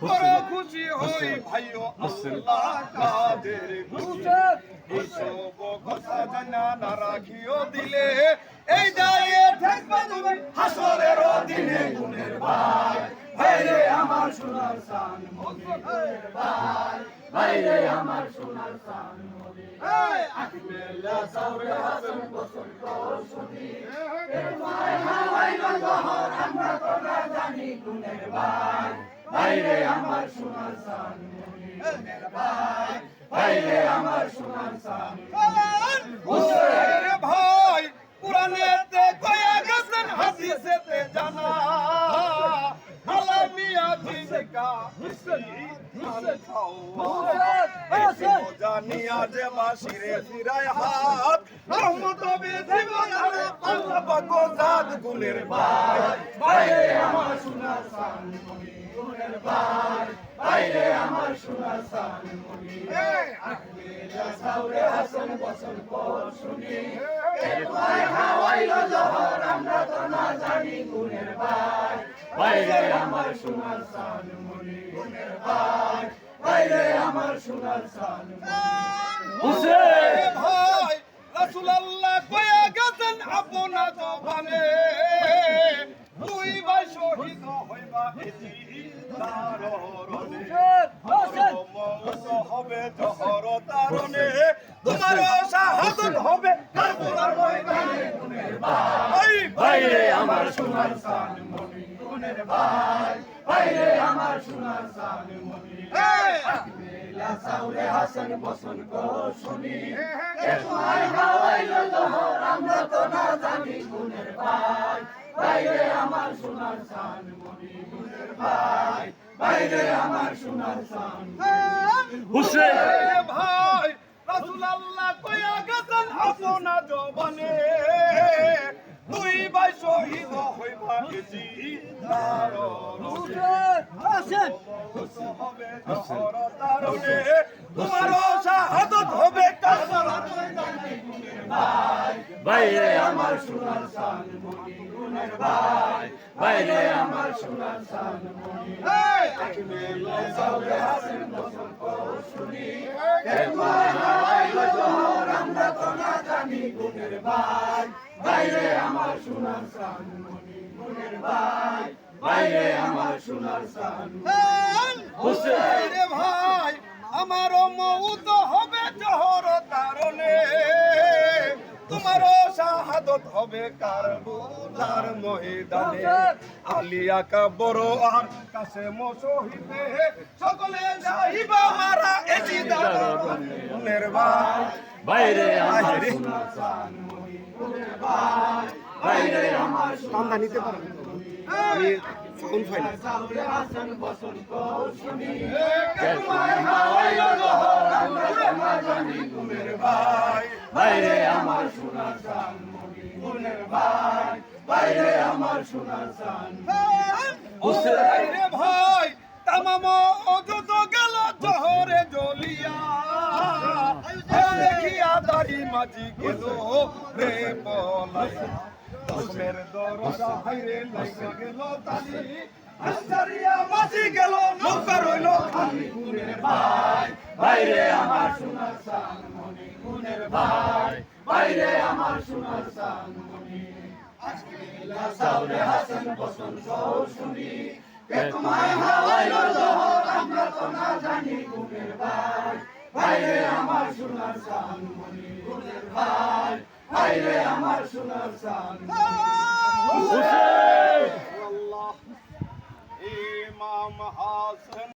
বড় খুশি হই ভাইও আল্লাহ কাদের এইসব কথা জানা না রাখিও দিলে এই দায়ে থাকবে তুমি হাসরের দিনে গুণের ভাই ভাইরে আমার সোনার সান মদিনার ভাই ভাইরে আমার সোনার সান মদিনার আকবেলা সাউরে হাসান বসন্ত শুনি তোমায় হাওয়াইলো জহর আমরা তো না জানি গুণের ভাই ভাইরে আমার সোনার সান মদিনার ভাই ভাইরে আমার সোনার সান হুসেন ভাই কুরআনেতে কয়া গেছেন হাদিসেতে জানা আলামিয়া জিকা হুসেন খাও হুসেন জানিয়া যে বাশিরে ফিরায় হাত রহমত বেদিব আরে আল্লাহ পাক জাত গুণের ভাই ভাইরে আমার সোনার সান মদিনার ভাই ভাইরে আমার সোনার সান মদিনার আকবেলা সাউরে হাসান বসন্ত শুনি তোমায় হাওয়াইলো জহর আমরা তো না জানি গুণের ভাই ভাইরে আমার সোনার সান মদিনার ভাই ভাইরে আমার সোনার সান হুসেন ভাই রাসূলুল্লাহ কয়া গেছেন আপনা জবানে দুই ভাই শহীদ হইবা জিদার রনে মওত হবে জহর তারনে তোমার শাহাদাত হবে কারবালার ময়দানে গুণের ভাই ভাইরে আমার সোনার সান মদিনার ভাই ভাইরে আমার সোনার সান মদিনার আকবেলা সাউরে হাসান বসন্ত শুনি তোমায় হাওয়াইলো জহর আমরা তো না জানি গুণের ভাই ভাইরে আমার সোনার সান মদিনার ভাই ভাইরে আমার সোনার সান হুসেন ভাই রাসূলুল্লাহ কয়া গেছেন আপনা জবানে দুই ভাই শহীদ হইবা জিদার হুসেন হবে জহর তারনে তোমার শাহাদাত হবে কারবালার ময়দানে গুণের ভাই ভাইরে আমার সোনার সান মদিনার ভাই ভাইরে আমার সোনার সান মদিনার আকবেলা সাউরে হাসান বসন্ত শুনি তোমায় হাওয়াইলো জহর আমরা তো না জানি গুণের ভাই ভাইরে আমার সোনার সান মদিনার ভাই ভাইরে আমার সোনার সান হুসেন ভাই আমার মউত হবে জহর তারনে তোমার শাহাদাত হবে কারবালার ময়দানে আলিয়া কা বড় আর কাসেম শহীদে সকলে যাইবা মারা এজিদার গুণের ভাই ভাইরে আমার সোনার সান মদিনার ভাই ভাইরে আমার কান্দা নিতে পারেন আমি কোন ফাইনাল সাউরে হাসান বসন্ত শুনি তোমায় হাওয়াইলো জহর আমরা তো না জানি গুণের ভাই ভাইরে আমার সোনার সান মদিনার ভাই ভাইরে আমার সোনার সান হুসেন ভাই তামাম অযত গেল জহরে জ্বলিয়া দেখিয়া দাড়ি মাঝি গেল রে পলাইয়া দশের দরজা হাইরে লাগা গেল তালি আসারিয়া মাঝি গেল নৌকা রইল খালি গুণের ভাই ভাইরে আমার সোনার সান মদিনার ভাই ভাইরে আমার সোনার সান মদিনার আকবেলা সাউরে হাসান বসন্ত শুনি তোমায় হাওয়াইলো জহর আমরা তো না জানি গুণের ভাই ভাইরে আমার সোনার সান মদিনার ভাই ভাইরে আমার সোনার সান হুসেন আল্লাহ ইমাম হাসান